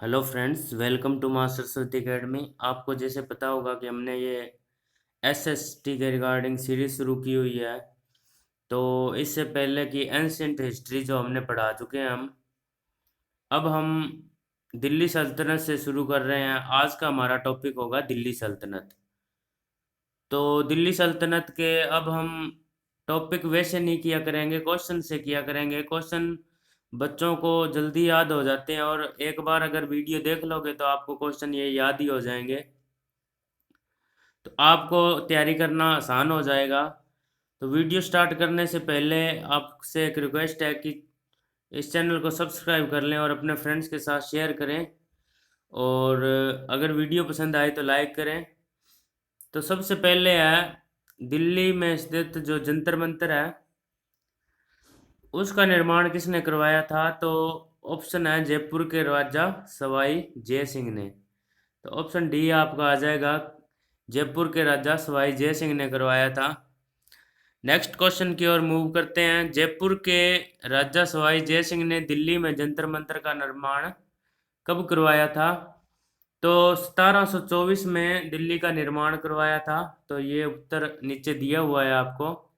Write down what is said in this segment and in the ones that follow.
Hello friends, welcome to master Saraswati academy. आपको जैसे पता होगा कि हमने ये एसएसटी के रिगार्डिंग सीरीज शुरू की हुई है। तो इससे पहले की एंशियंट हिस्ट्री जो हमने पढ़ा चुके हैं अब हम दिल्ली सल्तनत से शुरू कर रहे हैं। आज का हमारा टॉपिक होगा दिल्ली सल्तनत। तो दिल्ली सल्तनत के अब हम टॉपिक वैसे नहीं किया करेंगे, क्वेश्चन से किया करेंगे। क्वेश्चन बच्चों को जल्दी याद हो जाते हैं और एक बार अगर वीडियो देख लोगे तो आपको क्वेश्चन ये याद ही हो जाएंगे, तो आपको तैयारी करना आसान हो जाएगा। तो वीडियो स्टार्ट करने से पहले आपसे एक रिक्वेस्ट है कि इस चैनल को सब्सक्राइब कर लें और अपने फ्रेंड्स के साथ शेयर करें। और अगर वीडियो पसंद आए तो लाइक करें। तो सबसे पहले है दिल्ली में स्थित जो जंतर मंतर है उसका निर्माण किसने करवाया था। तो ऑप्शन है जयपुर के राजा सवाई जय सिंह ने। तो ऑप्शन डी आपका आ जाएगा, जयपुर के राजा सवाई जय सिंह ने करवाया था। नेक्स्ट क्वेश्चन की ओर मूव करते हैं। जयपुर के राजा सवाई जय सिंह ने दिल्ली में जंतर मंतर का निर्माण कब करवाया था। तो 1724 में दिल्ली का निर्माण करवाया था। तो ये उत्तर नीचे दिया हुआ है आपको।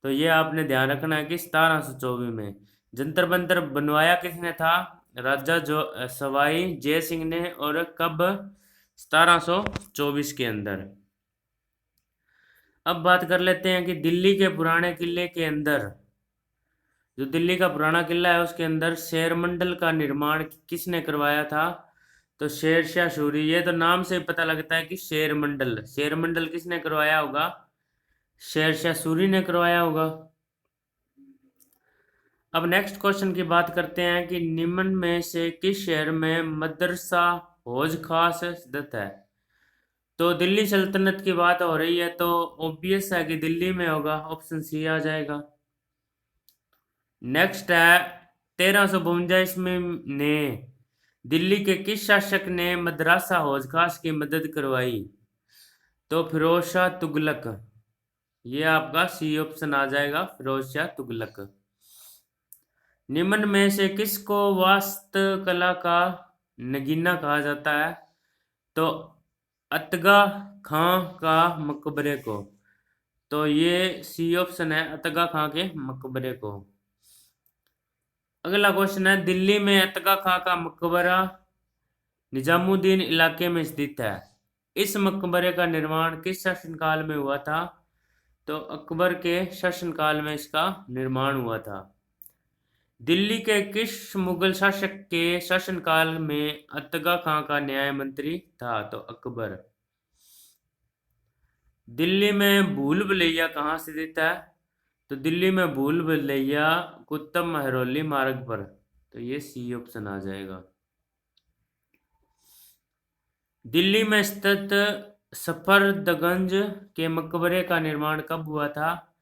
तो ये आपने ध्यान रखना है कि 1724 में जंतर मंतर बनवाया किसने था, राजा जो सवाई जय सिंह ने। और कब, 1724 के अंदर। अब बात कर लेते हैं कि दिल्ली के पुराने किले के अंदर, जो दिल्ली का पुराना किला है उसके अंदर शेर मंडल का निर्माण किसने करवाया था। तो शेरशाह सूरी। ये तो नाम से पता लगता है कि शेर मंडल, शेर मंडल किसने करवाया होगा, शेरशाह सूरी ने करवाया होगा। अब नेक्स्ट क्वेश्चन की बात करते हैं कि निम्न में से किस शहर में मदरसा हौज खास स्थित है। तो दिल्ली सल्तनत की बात हो रही है तो ऑब्वियस है कि दिल्ली में होगा, ऑप्शन सी आ जाएगा। नेक्स्ट है 1352 ईस्वी ने दिल्ली के किस शासक ने मदरसा हौज खास की मदद करवाई। तो फिरोज शाह तुगलक। ये आपका सी ऑप्शन आ जाएगा, फिरोज शाह तुगलक। निम्न में से किसको वास्तुकला का नगीना कहा जाता है। तो अतगा खां का मकबरे को। तो ये सी ऑप्शन है, अतगा खां के मकबरे को। अगला क्वेश्चन है, दिल्ली में अतगा खां का मकबरा निजामुद्दीन इलाके में स्थित है। इस मकबरे का निर्माण किस शासनकाल में हुआ था। तो अकबर के शासनकाल में इसका निर्माण हुआ था। दिल्ली के किस मुगल शासक के शासनकाल में अतगा खां का न्याय मंत्री था। तो अकबर। दिल्ली में भूल भुलैया कहाँ स्थित है। तो दिल्ली में भूल भुलैया कुतुब महरौली मार्ग पर। तो ये सी ऑप्शन आ जाएगा। दिल्ली में स्थित सफदरजंग के मकबरे का निर्माण कब हुआ था।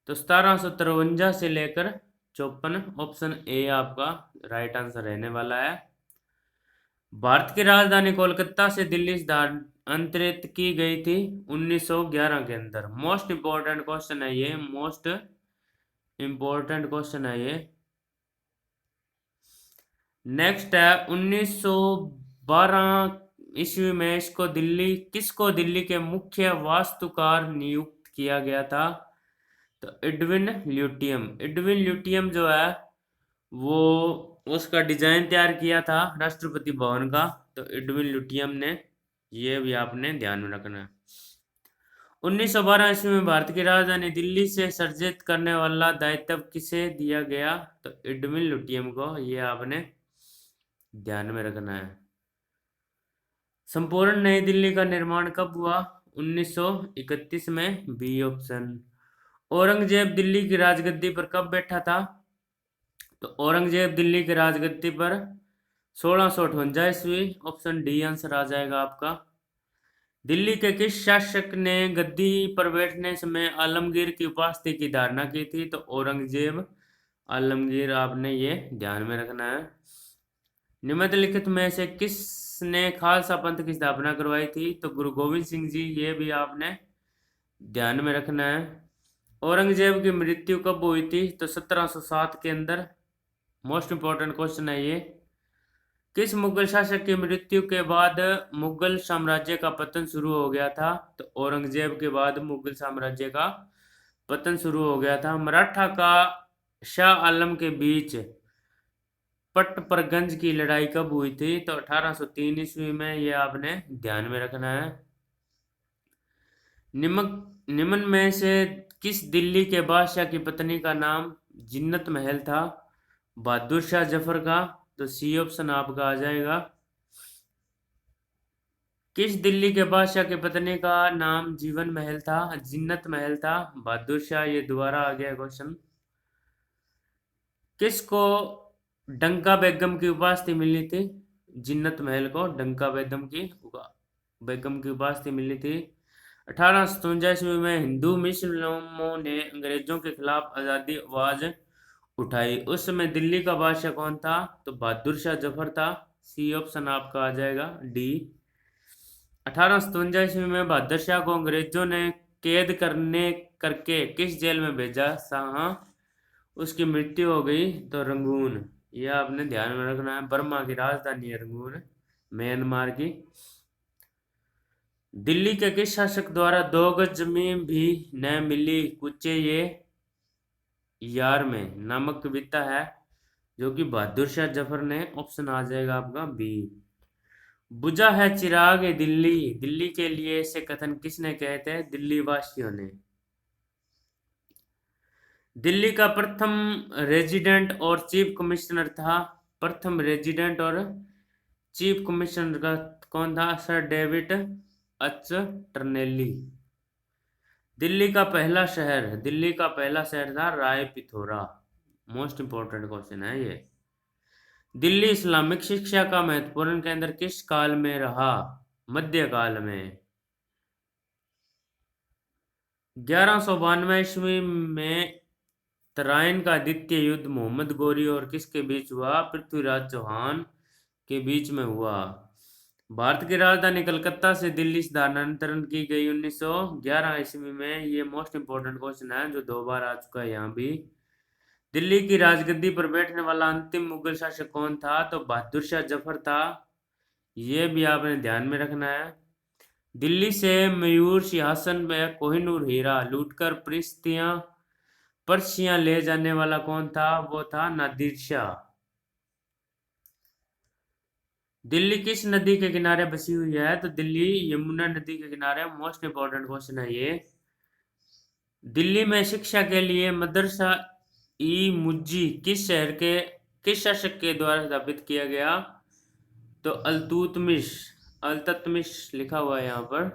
तो 1753 से लेकर 54। ऑप्शन ए आपका राइट आंसर रहने वाला है। भारत की राजधानी कोलकाता से दिल्ली स्थानांतरित की गई थी 1911 के अंदर। मोस्ट इंपॉर्टेंट क्वेश्चन है ये, मोस्ट इंपॉर्टेंट क्वेश्चन है ये। नेक्स्ट है 1912 ईस्वी में किसको दिल्ली के मुख्य वास्तुकार नियुक्त किया गया था। तो एडविन ल्यूटियम। एडविन ल्यूटियम जो है वो उसका डिजाइन तैयार किया था राष्ट्रपति भवन का। तो एडविन ल्यूटियम ने, ये भी आपने ध्यान में रखना है। 1912 ईस्वी में भारत की राजधानी दिल्ली से सर्जित करने वाला दायित्व किसे दिया गया। तो एडविन ल्यूटियम को, ये आपने ध्यान में रखना है। संपूर्ण नई दिल्ली का निर्माण कब हुआ। 1931 में, बी ऑप्शन। औरंगजेब दिल्ली की राजगद्दी पर कब बैठा था। तो औरंगजेब दिल्ली की राजगद्दी पर 1658 ईस्वी। ऑप्शन डी आंसर आ जाएगा आपका। दिल्ली के किस शासक ने गद्दी पर बैठने समय आलमगीर की उपास्ति की धारणा की थी। तो औरंगजेब। आलमगीर आपने ये ध्यान में रखना है। निम्नलिखित में से किसने खालसा पंथ की स्थापना करवाई थी। तो गुरु गोविंद सिंह जी। ये भी आपने ध्यान में रखना है। औरंगजेब की मृत्यु कब हुई थी। तो 1707 के अंदर। मोस्ट इंपॉर्टेंट क्वेश्चन है ये। किस मुगल शासक की मृत्यु के बाद मुगल साम्राज्य का पतन शुरू हो गया था? तो औरंगजेब के बाद मुगल साम्राज्य का पतन शुरू हो गया था। मराठा का शाह आलम के बीच पटपर्गंज की लड़ाई कब हुई थी? तो 1803 ईस्वी में। ये आपने ध्यान में रखना है। निम्न में से किस दिल्ली के बादशाह की पत्नी का नाम जिन्नत महल था? बहादुर शाह जफर का। तो सी ऑप्शन आपका आ जाएगा। किस दिल्ली के बादशाह की पत्नी का नाम जीवन महल था? जिन्नत महल था। बहादुर शाह। ये दोबारा आ गया क्वेश्चन। किसको डंका बेगम की उपाधि मिली थी? जिन्नत महल को डंका बेगम की उपाधि मिली थी। 1857 ईस्वी में हिंदू मुस्लिमों ने अंग्रेजों के खिलाफ आजादी आवाज उठाई। उस समय दिल्ली का बादशाह कौन था? तो बहादुर शाह जफर था। सी ऑप्शन आपका आ जाएगा डी। 1857 ईस्वी में बहादुर शाह को अंग्रेजों ने कैद करके किस जेल में भेजा? जहां उसकी मृत्यु हो गई। तो रंगून। यह आपने ध्यान में रखना है। बर्मा की राजधानी है रंगून, म्यांमार की। दिल्ली के किस शासक द्वारा 2 गज जमीन भी न मिली कुचे ये यार में नामक कविता है जो कि बहादुर शाह जफर ने? ऑप्शन आ जाएगा आपका बी। बुझा है चिराग ए दिल्ली, दिल्ली के लिए ऐसे कथन किसने कहे थे? दिल्ली वासियों ने। दिल्ली का प्रथम रेजिडेंट और चीफ कमिश्नर था। प्रथम रेजिडेंट और चीफ कमिश्नर का कौन था? सर डेविड एच टर्नेली। दिल्ली का पहला शहर था Rai Pithora. Most important question है ये। दिल्ली इस्लामिक शिक्षा का महत्वपूर्ण केंद्र किस काल में रहा? मध्यकाल में। 1192 ईस्वी में तराइन का द्वितीय युद्ध मोहम्मद गोरी और किसके बीच हुआ? पृथ्वीराज चौहान के बीच में हुआ। भारत की राजधानी कलकत्ता से दिल्ली स्थानांतरण की गई 1911 ईस्वी में। ये मोस्ट इंपोर्टेंट क्वेश्चन है जो 2 बार आ चुका है यहाँ भी। दिल्ली की राजगद्दी पर बैठने वाला अंतिम मुगल शासक कौन था? तो बहादुर शाह जफर था। ये भी आपने ध्यान में रखना है। दिल्ली से मयूर सिंहासन में कोहिनूर हीरा लूटकर पर्सियां ले जाने वाला कौन था? वो था नादिर शाह। दिल्ली किस नदी के किनारे बसी हुई है? तो दिल्ली यमुना नदी के किनारे। मोस्ट इंपोर्टेंट क्वेश्चन है ये। दिल्ली में शिक्षा के लिए मदरसा ई मुज्जी किस शासक के द्वारा स्थापित किया गया? तो अल्ततमिश लिखा हुआ है यहाँ पर।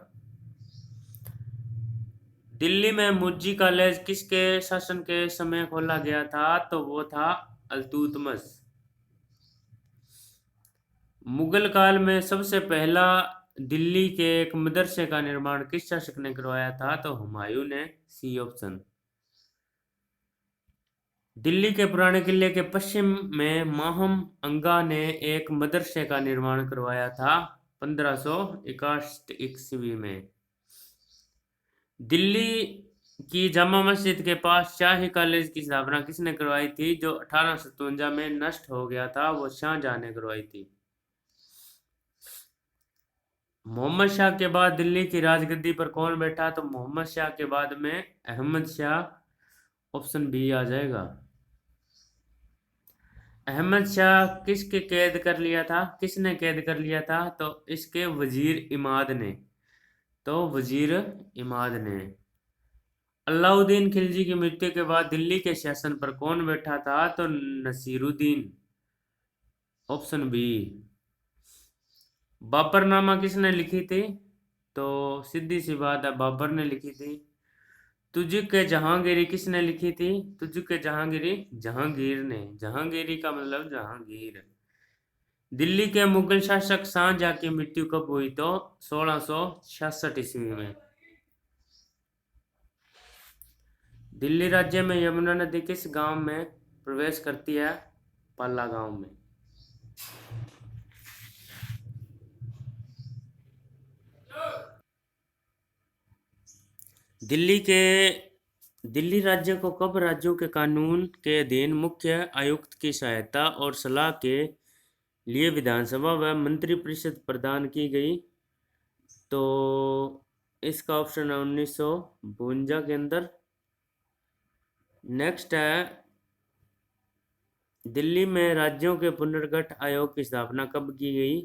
दिल्ली में मुज्जी कॉलेज किसके शासन के समय खोला गया था? तो वो था अल्तुतमस। मुगल काल में सबसे पहला दिल्ली के एक मदरसे का निर्माण किस शासक ने करवाया था? तो हुमायूं ने। C option. दिल्ली के पुराने किले के पश्चिम में माहम अंगा ने एक मदरसे का निर्माण करवाया था 1561 ईस्वी में। दिल्ली की जामा मस्जिद के पास शाही कॉलेज की स्थापना किसने करवाई थी? जो 1857 में नष्ट हो गया था, वो शाहजहां ने करवाई थी। मोहम्मद शाह के बाद दिल्ली की राजगद्दी पर कौन बैठा? तो मोहम्मद शाह के बाद में अहमद शाह। ऑप्शन बी आ जाएगा। अहमद शाह किसने कैद कर लिया था? तो इसके वजीर इमाद ने। अलाउद्दीन खिलजी की मृत्यु के बाद दिल्ली के शासन पर कौन बैठा था? तो नसीरुद्दीन। Option B. बाबरनामा किसने लिखी थी? तो सीधी सी बात है, बाबर ने लिखी थी। तुझके जहांगीरी किसने लिखी थी? तुझके जहांगीरी जहांगीर ने। जहांगीरी का मतलब जहांगीर। दिल्ली के मुगल शासक शाहजहां की मृत्यु कब हुई? तो 1666 ईस्वी में। दिल्ली राज्य में यमुना नदी किस गांव में प्रवेश करती है? पाला गांव में। दिल्ली राज्य को कब राज्यों के कानून के अधीन मुख्य आयुक्त की सहायता और सलाह के लिए विधानसभा व मंत्रिपरिषद प्रदान की गई। तो इसका ऑप्शन है 1952 के अंदर। नेक्स्ट है, दिल्ली में राज्यों के पुनर्गठन आयोग की स्थापना कब की गई?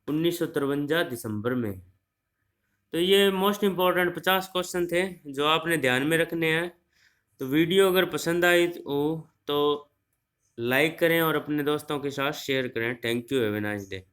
1953 दिसंबर में। तो ये मोस्ट इम्पोर्टेंट 50 क्वेश्चन थे जो आपने ध्यान में रखने हैं। तो वीडियो अगर पसंद आई हो तो लाइक करें और अपने दोस्तों के साथ शेयर करें। Thank you, have a nice day.